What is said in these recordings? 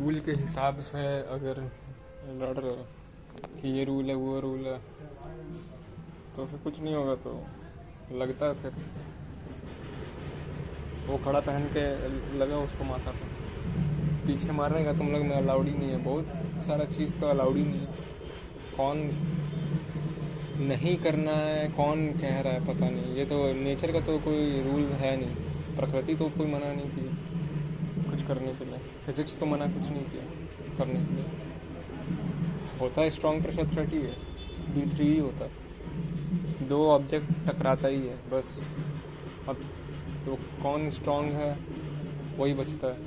Rule के हिसाब से अगर लड़ रहे हो कि ये रूल है वो रूल है तो फिर कुछ नहीं होगा। तो लगता है फिर वो कड़ा पहन के लगा उसको माथा पे पीछे मारने का तुम लोग में अलाउड ही नहीं है। बहुत सारा चीज़ तो अलाउड ही नहीं है। कौन नहीं करना है कौन कह रहा है पता नहीं। ये तो नेचर का तो कोई रूल है नहीं। प्रकृति तो कोई मना नहीं की कुछ करने के लिए। फिजिक्स तो मना कुछ नहीं किया करने के लिए। होता है स्ट्रॉन्ग प्रेशर थ्रेट ही है, B3 ही होता है। दो ऑब्जेक्ट टकराता ही है बस। अब तो कौन स्ट्रॉन्ग है वही बचता है,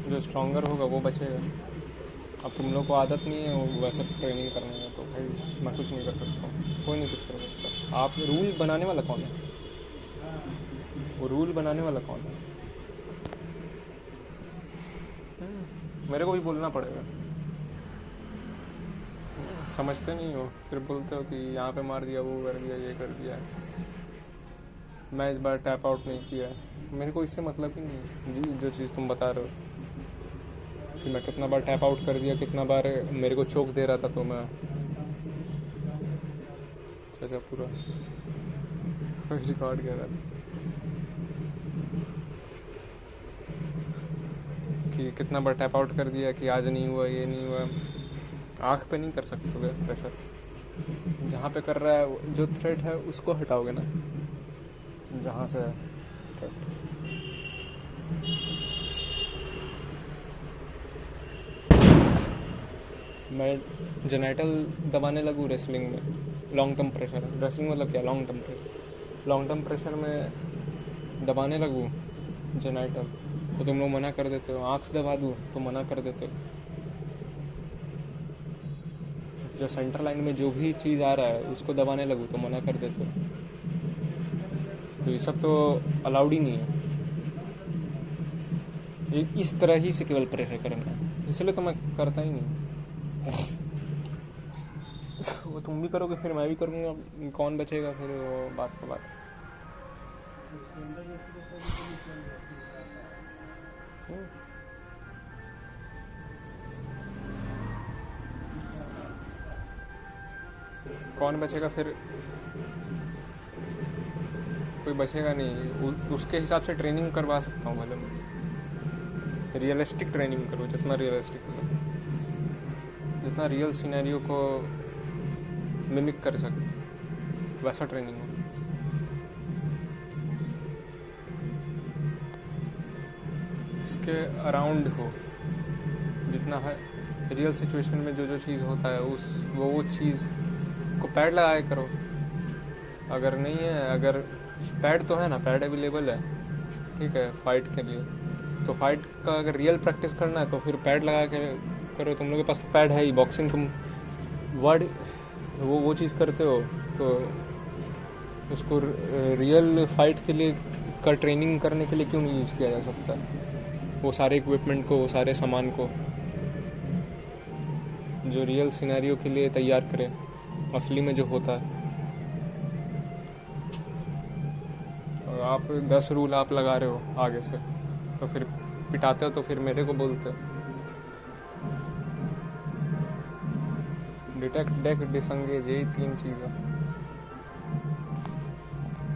जो स्ट्रॉन्गर होगा वो बचेगा। अब तुम लोग को आदत नहीं है वो वैसे ट्रेनिंग करने में, तो भाई मैं कुछ नहीं कर सकता हूँ, कोई नहीं कुछ कर सकता। आप रूल बनाने वाला कौन है? वो रूल बनाने वाला कौन है? मेरे को भी बोलना पड़ेगा। समझते नहीं हो, फिर बोलते हो कि यहाँ पे मार दिया, वो कर दिया, ये कर दिया, मैं इस बार टैप आउट नहीं किया। मेरे को इससे मतलब ही नहीं है जी। जो चीज़ तुम बता रहे हो कि मैं कितना बार टैप आउट कर दिया, कितना बार मेरे को चोक दे रहा था, तो मैं अच्छा पूरा रिकॉर्ड कर रहा था कि कितना बार टैप आउट कर दिया, कि आज नहीं हुआ, ये नहीं हुआ। आँख पे नहीं कर सकते प्रेशर। जहाँ पे कर रहा है जो थ्रेट है उसको हटाओगे ना, जहाँ से थ्रेट। मैं जेनाइटल दबाने लगूँ रेसलिंग में, लॉन्ग टर्म प्रेशर। रेसलिंग मतलब क्या? Long term pressure. Long term pressure में दबाने लगूँ जेनाइटल तो तुम लोग मना कर देते हो। आँख दबा दूँ तो मना कर देते हो। जो सेंटर लाइन में जो भी चीज़ आ रहा है उसको दबाने लगूँ तो मना कर देते हो। तो ये सब तो अलाउड ही नहीं है। इस तरह ही से केवल प्रेशर करना है, इसलिए तो मैं करता ही नहीं। वो तुम भी करोगे फिर मैं भी करूँगा, कौन बचेगा फिर? वो बात को बात। कौन बचेगा फिर? कोई बचेगा नहीं। उसके हिसाब से ट्रेनिंग करवा सकता हूँ भले मैं। रियलिस्टिक ट्रेनिंग करो, जितना रियलिस्टिक हो, जितना रियल सिनेरियो को मिमिक कर सके वैसा ट्रेनिंग हो। इसके अराउंड हो जितना है। रियल सिचुएशन में जो जो चीज़ होता है उस वो चीज़ को पैड लगाए करो। अगर नहीं है, अगर पैड तो है ना, पैड अवेलेबल है, ठीक है, फाइट के लिए। तो फाइट का अगर रियल प्रैक्टिस करना है तो फिर पैड लगा के करो। तुम लोगों के पास तो पैड है ही। बॉक्सिंग तुम वर्ड वो चीज़ करते हो तो उसको रियल फाइट के लिए का ट्रेनिंग करने के लिए क्यों नहीं यूज़ किया जा सकता? वो सारे इक्विपमेंट को, वो सारे सामान को जो रियल सिनेरियो के लिए तैयार करें, असली में जो होता है। और आप 10 रूल आप लगा रहे हो आगे से, तो फिर पिटाते हो तो फिर मेरे को बोलते हो। डिटेक्ट, डेक, डिसंगेज, यही 3 चीज़ें।